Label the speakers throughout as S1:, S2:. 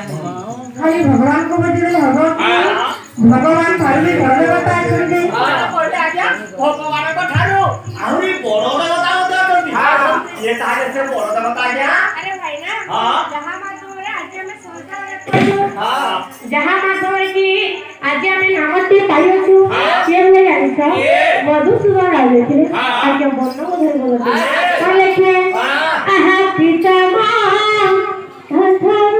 S1: भगवान को बदले भगवान खाली घर देवता आछंती
S2: बोलते आज्ञा भगवान को ठारो आहुरी बड़ देवता होती ये तारे से बड़ देवता आज्ञा
S3: अरे भाई ना जहां माधव रे आज हमें संसार जहां माधव की आज हमें नामती पाइयो छु के ले जानि छ मधुसूदन आले थे आज बन्न उधर बोलते बोले थे आहा पिता मां धरु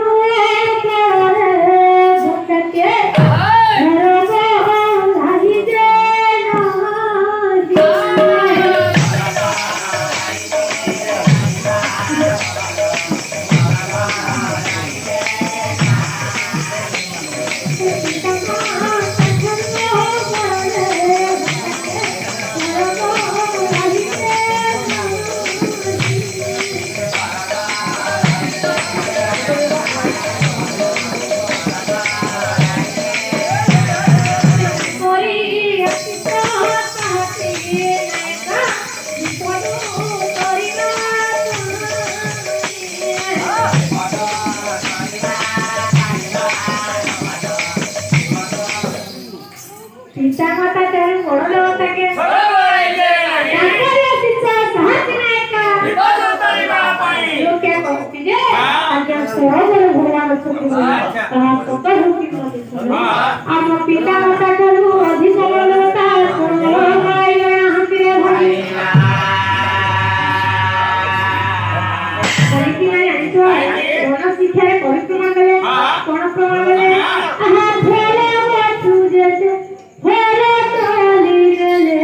S3: पिता माता तेरे बड़ देवता के ताकरे शिक्षा साहस नायका
S2: विपद उतरिबा पाई
S3: लोग क्या कहते जे आज सोहर भगवान सुखी कहा तो हुकी मत हम पिता माता करू अधिक बड़ देवता भाई हंसरे भाई करिकी ना आइतो कोन शिक्षा रे परिश्रम कले कोन प्रमाण कले आहा फेले बचु जैसे फेरे काली गले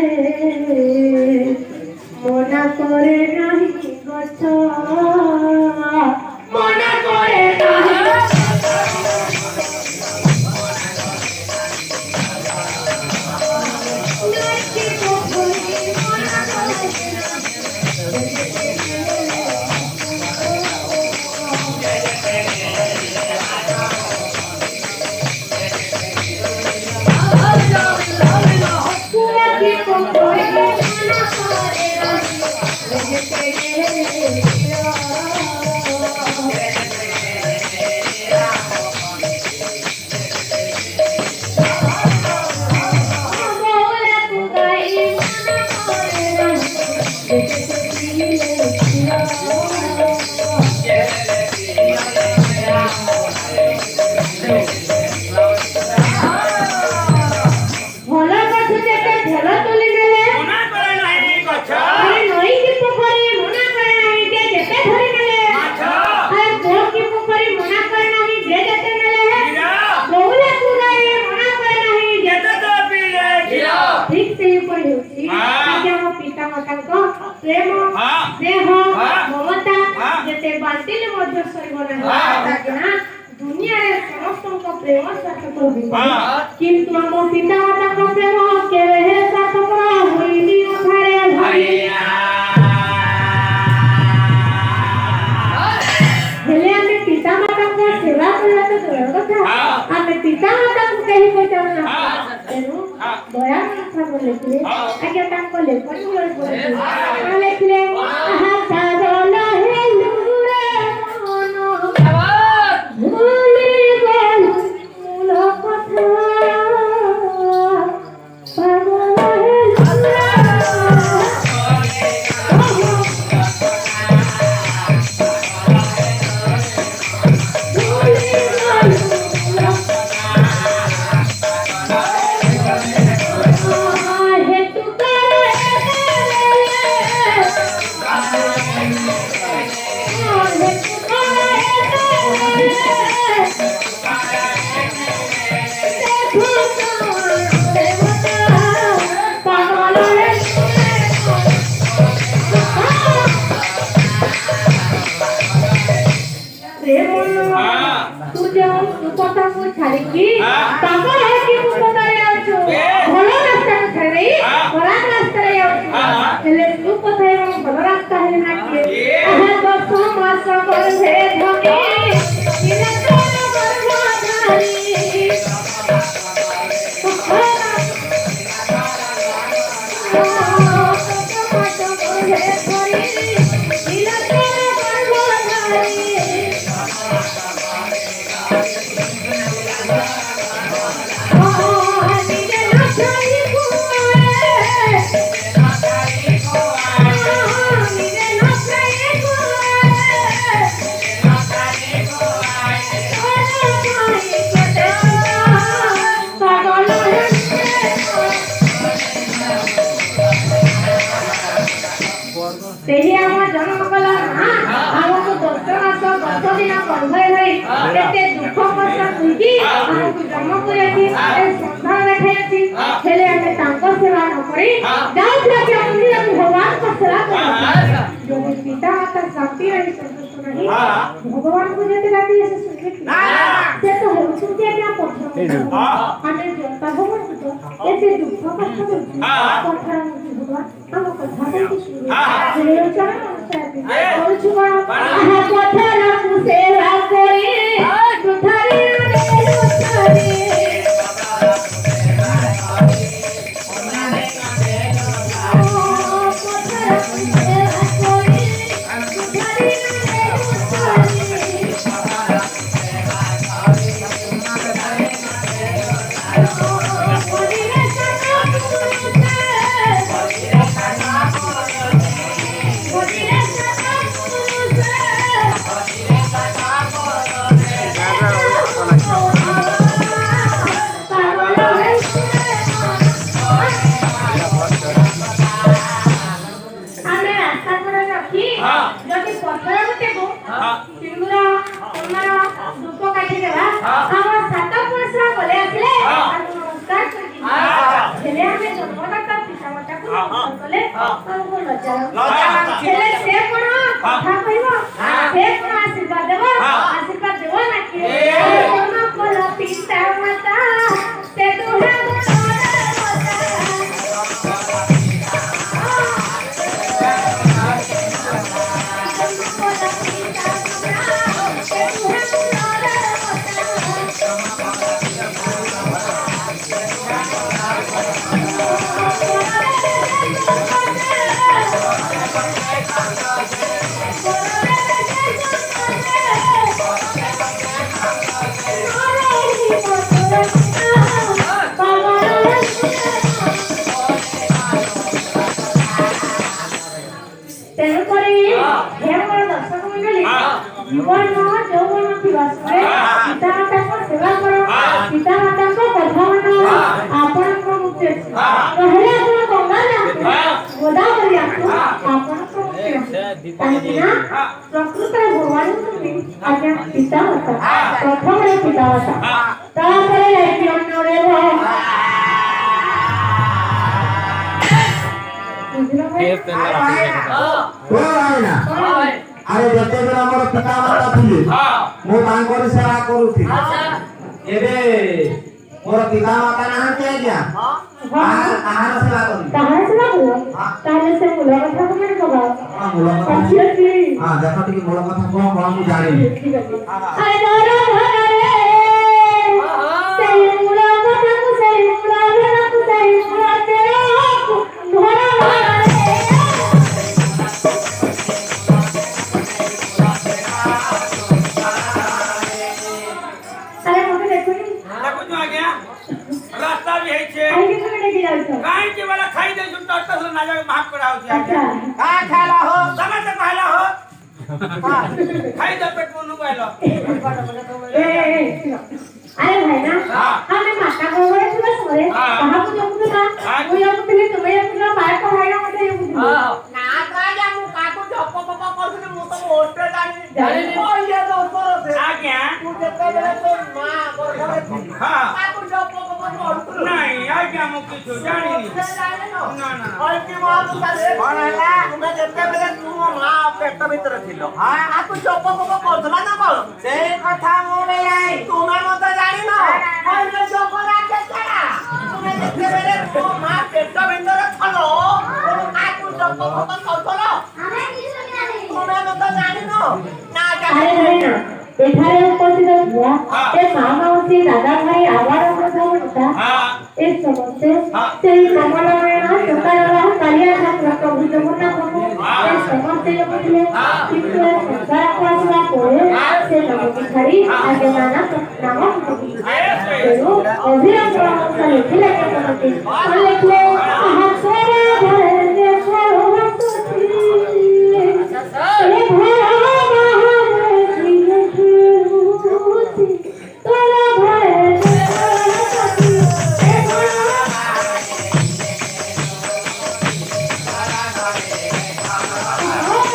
S3: मोना करे नहीं गछ मोना करे नहीं नची कोई मोना प्रेम स्नेह ममता जेते बांटिले मध्य सरिबना ताकना दुनिया रे समस्त को प्रेम सार्थक होबी किंतु हम पिता माता को प्रेम केवे सार्थक होइनी उठारे भैया हेले हमें पिता माता को सेवा करला तो दूर कथा हमें पिता माता को कहीं पहचानना तेनु दया कथा बोले आगे ताको लेखन बोले लेखले आहा साधन हेलुरे मन भूली गल मूल कथा पागल हेलुरे तू जो सुपता को छाड़की ताको है कि तू बताए आछो भलो रास्ता को छाड़ी खराब रास्ता रे आछो हेले तू पथाय हम भलो रास्ता है ना के आहा तो मास कर हे धके इने तो कर ଆମ ଜନ୍ମ କଲା ମା ଆମକୁ 10 ମାସ 10 ଦିନ ଗର୍ଭରେ ଧରି କେତେ ଦୁଃଖ କଷ୍ଟ ସହିକି ଆମକୁ ଜନ୍ମ କରିଛି ଏ ସଂସାର ଦେଖାଇଛି ହେଲେ ଆମେ ତାଙ୍କ ସେବା ନ କରି ଯାଉଥିବା କି ମନ୍ଦିରକୁ ଭଗବାନଙ୍କ ସେବା କରିବା ଯଦି ପିତା ମାତା ଶାନ୍ତି ରହି ସନ୍ତୁଷ୍ଟ ନାହିଁ ଭଗବାନଙ୍କୁ ଯେତେ ଡାକି ସେ ଶୁଣିବେ ସେ ତ ହେଉଛନ୍ତି ଆଜ୍ଞା ପଥର ଆମେ ଜନତା ଭଗବାନଙ୍କୁ ତ ଏତେ ଦୁଃଖ କଷ୍ଟ ଦେଉଛୁ କଥା ଭଗବାନ ଆମ କଥା କହିକି ଶୁଣିବେ କରୁଛୁ କଣ ଆହା ପଥରକୁ ସେବା କରି ପୃଥାରେ ପ୍ରକୃତରେ ଭଗବାନ ଆଜ୍ଞା ପିତା ମାତା ପ୍ରଥମରେ ପିତା ମାତା ତାପରେ ଯାଇକି ଅନ୍ୟରେ
S1: ଆରେ ଯେତେବେଳେ ଆମର ପିତା ମାତା ଥିଲେ ମୁଁ ତାଙ୍କର ସେବା କରୁଥିଲି ଏବେ ମୋର ପିତା ମାତା ନାହାନ୍ତି ଆଜ୍ଞା କାହାର ସେବା କରିବି
S3: ତାହେଲେ ସେ ମୂଳ କଥା କଣ କବା
S1: ଦେଖ ଟିକେ ମୂଳ କଥା କଣ କଣ ମୁଁ ଜାଣିନି अरे भाई ना हमें माता को बोले सुबह सोरे कहां को जो कुछ था वो ये कुछ नहीं तुम्हें कुछ बाहर को भाई ना मुझे ये कुछ ना का जा मु का को जप पप्पा करथुने मु तो ओटे जानी ओ ये तो ऊपर से आ क्या तू जते बेले तो मां बरखा हां का को जप पप्पा करथुने नहीं आ क्या मु कुछ जानी ना ना और की मां तो साले कोन हला तुमे जते बेले तू मां पेट भीतर थिलो हां आ को जप पप्पा करथला ना कोन से कथा मु नहीं तुमे मत जानी ना और जो जप राखे छड़ा तुमे जते बेले तू मां पेट भीतर थलो आ को जप पप्पा करथलो हमें की सुनियानी तुमे मत जानी ना ना एठारे उपस्थित हुआ ए मामा उसी दादा भाई आवार কথা বলতা এই সমস্তে সেই কমলনারায়ণ সকালবেলা কালিয়া ঠাকুর প্রভু জগন্নাথ প্রভু এই সমস্তে বললে কিন্তু সংসার আসলা পরে সে নবী ছাড়ি আগে নানা নাম তেরু অভিরাম ব্রহ্মস্ত লিখিলে কেমনটি লিখলে আহা সোরে ঘরে দেখো বসতি এ ভরা Oh,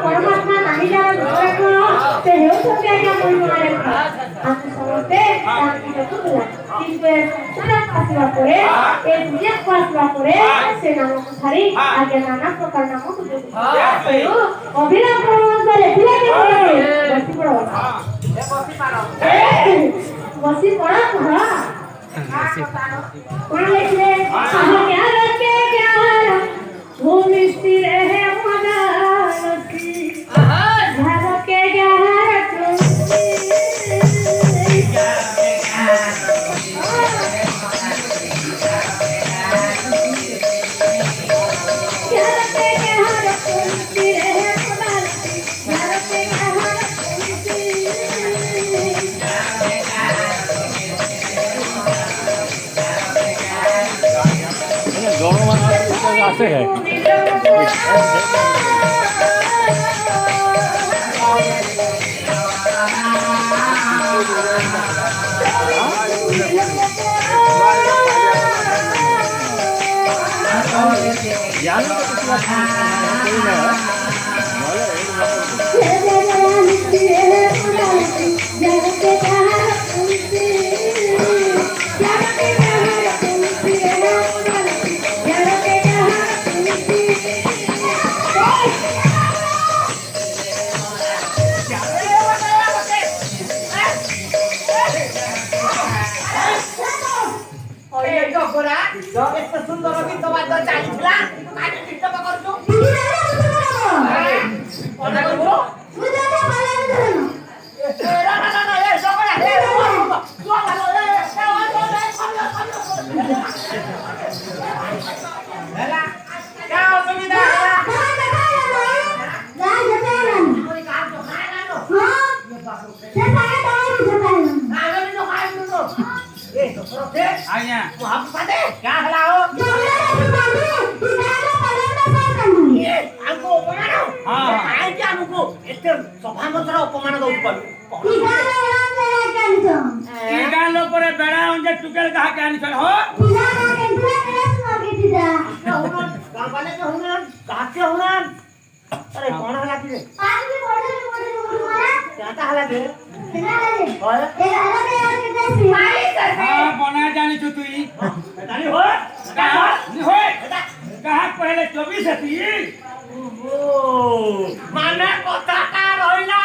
S3: परमात्मा नाही जाना ते हेउ तो क्या क्या कोई मारे आप समझते ताकि तो तुला इसपे सुना पासवा करे ए दुनिया पासवा करे से नाम को धरी आगे नाना प्रकार नाम को दे तो अभिला प्रमाण करे थिला के बसी पड़ो
S2: ए बसी मारो
S3: बसी पड़ा कौन लिखे क्या रखे क्या वो मिस्त्री है मजा नसी घर के
S4: आते हैं
S2: एते सुंदर गीत बाज चालिथिला काटे डिस्टर्ब करछु कोन करबो
S3: मुझे तो मालूम नहीं
S2: ना ए जगरा ए जो भालो हेला क्या सुविधा है
S3: कोई काम तो खाना लो हां से सारे तो
S2: ए तो दे आया तू हम पादे क्या हला हो ए हमको अपमान हां आए क्या हमको एते सभा मंत्र अपमान दउ पड़ो
S4: की गालो परे बेड़ा उनजे टुकेल कहा के आनी छन हो
S2: गांव वाले के हुना कहा के हुना अरे कौन हला की रे क्या ता हला के और
S4: हां बना जानी छु तुई
S2: जानी हो
S4: कहा नहीं होए कहा पहले 24 थी
S2: ओहो माने कथा का रहिला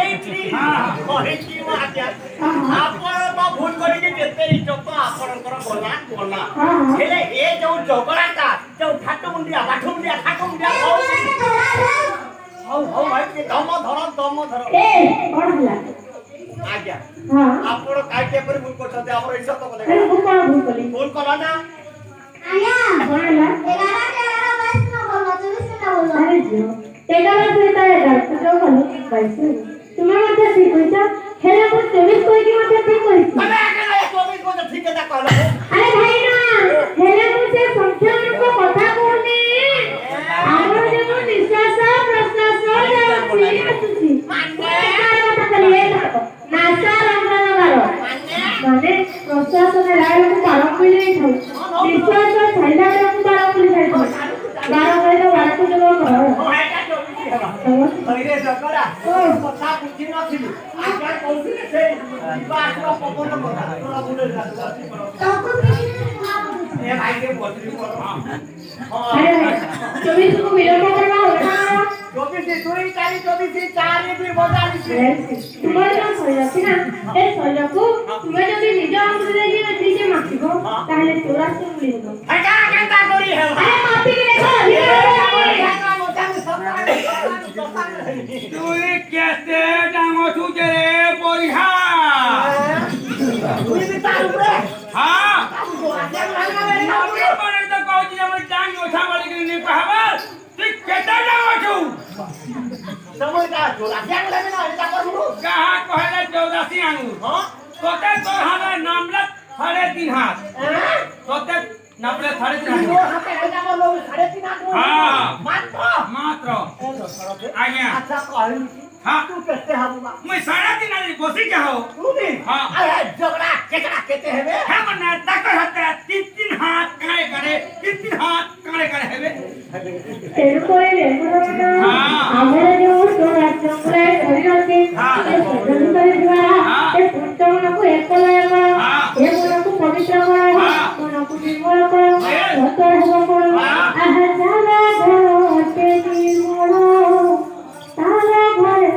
S2: एठी कहि की मात्या आपण तो भूल करी के केते इज्जत आपणकर बोला बोला हेले ए जो झगड़ाटा जो ठाटू मुंडिया बाठू मुंडिया ठाटू मुंडिया हो भाई के दम धर
S3: ए कौन हला
S2: आज्ञा
S3: हां
S2: आपण काय के पर भूल करछते हमर इज्जत बोले
S3: अरे वो कौन भूल कली
S2: भूल कला ना
S3: आया कौन हला 11 अरे जो 11 से तारे तो जो बोलो 22 तुम्हें मत ठीक होइता हेले को 24 कोई की मत ठीक होइता
S2: अबे अकेला 24 को ठीक है ता कहला
S3: अरे भाई ना हेले को से संख्या को कथा कहनी हमर जो निश्वास प्रश्वास जाउची माने कथा कलिए नासा रंगनगर माने प्रश्वास में राय को पारक मिले था निश्वास थैला को पारक मिले था 12 बजे तो 12 को जो कर
S2: अरे जकरा कथा बुझी नथिलु आज्ञा कहउथिले से बातरो पवन कथा तोरा बुले ए भाई के बोतरी पर
S3: अरे 24 को विलंब करना होता
S2: 24 2 4 24 4 भी बजा लिखी
S3: तुम्हारे जो सयसी ना ए सयको तुम्हें जब निज अंग देगी ना ठीक है माखिबो ताहले 84 मिलिबो
S2: हटा केता करी है
S3: अरे माफी के देखो
S4: तुई कैसे डांगो छु तेरे बोरिहा
S2: तुई भी तार ऊपर
S4: हां
S2: आज्ञा लगा रे
S4: नौकरी पर तो कहू छी हमर टांग ओछा वाली के नहीं कहबा तू केता डांगो छु
S2: समय का जो आज्ञा लगे ना इता करू
S4: कहा कहले 84 आंगू
S2: हां
S4: तोते तो हमारा नामलक 3.5 हाथ तोते नामले 3.5
S2: वो हाथे हेगा बोलो 3.5 हाथ
S4: हां
S2: मात्र
S4: मात्र ଆଜ୍ଞା।
S2: ଆଚ୍ଛା କହିଲୁ
S4: ହଁ।
S2: ତୁ କେତେ ହବୁ ବା
S4: ମୁଇଁ ସାରା ଦିନ ବସି ଯାଅ
S2: ତୁ ବି
S4: ହଁ।
S2: ଆରେ ଝଗଡ଼ା କେତେ ହେବେ
S4: হ্যাঁ মানে তাকে হাতে তিন হাত কাড়ে কাড়ে তিন হাত কাড়ে কাড়ে হবে
S3: ତେଣୁକରି ଲେଖକମାନେ ଆମର ଯୋଉ ଜଙ୍ଗଲରେ ଧରିଛନ୍ତି ସେ ସୃଜନ କରିଥିବା ସେ ପୁଷ୍ଟମାନଙ୍କୁ ଏକ ଲୟ କର ଏ ମନକୁ ପବିତ୍ର କର ମନକୁ ନିର୍ମଳ କର ସତ ହେବ କର ଆହା ଚାଲ ଘଟେ ନିର୍ମଳ ଚାଲ ଘରେ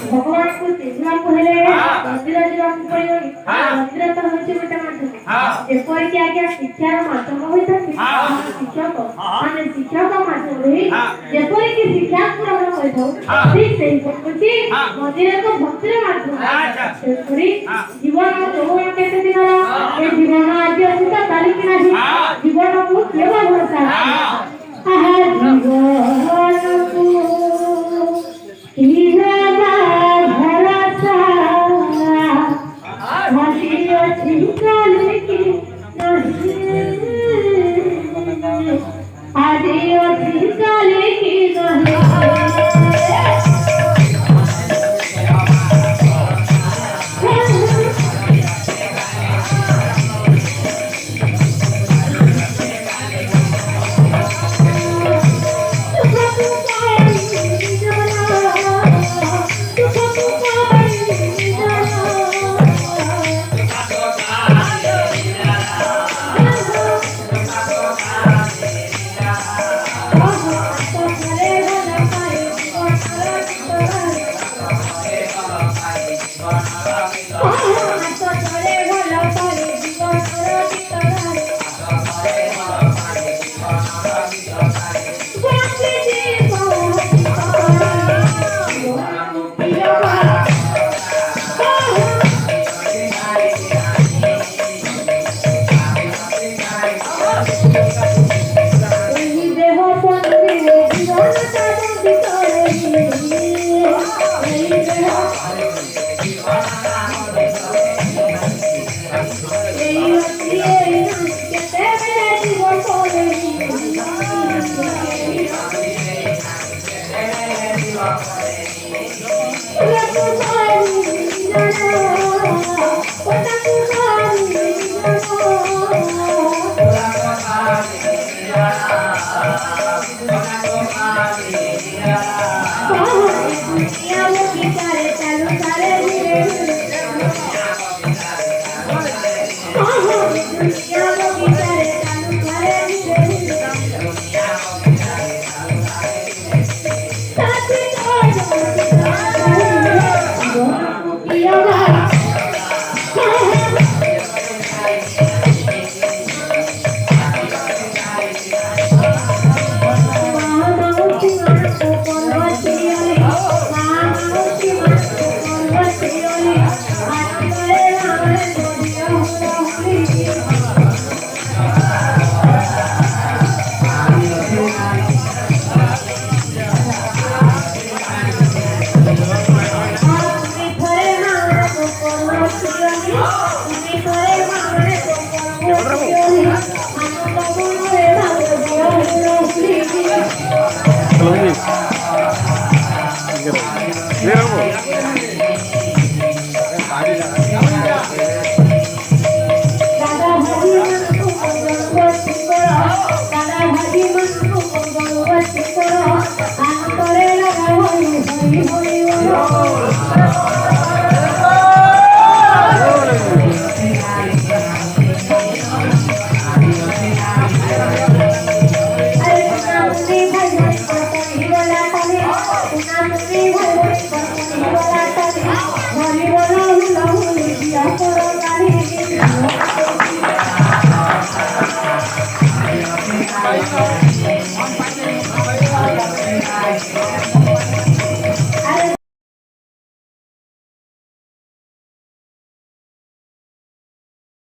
S3: ଭଗବାନଙ୍କୁ ଚିହ୍ନିବାକୁ ହେଲେ ମନ୍ଦିର ଯିବାକୁ ପଡ଼ିବନି ମନ୍ଦିର ତ ହେଉଛି ଗୋଟେ ମାଧ୍ୟମ ଯେପରିକି ଆଜ୍ଞା ଶିକ୍ଷାର ମାଧ୍ୟମ ହୋଇଥାନ୍ତି ଶିକ୍ଷକ ମାନେ ଶିକ୍ଷକ ମାଧ୍ୟମରେ ଯେପରିକି ଶିକ୍ଷା ଗ୍ରହଣ କରିଥାଉ ଠିକ ସେହିପରି ମନ୍ଦିର ଏକ ଭକ୍ତିର ମାଧ୍ୟମ ସେପରି ଜୀବନ ଯୌବନ କେତେ ଦିନର ଏ ଜୀବନ ଆଜି ଅଛି ତ କାଲି କି ନାହିଁ ଜୀବନକୁ କେବ ଭରସା ଆହା ଜୀବନକୁ Yeah,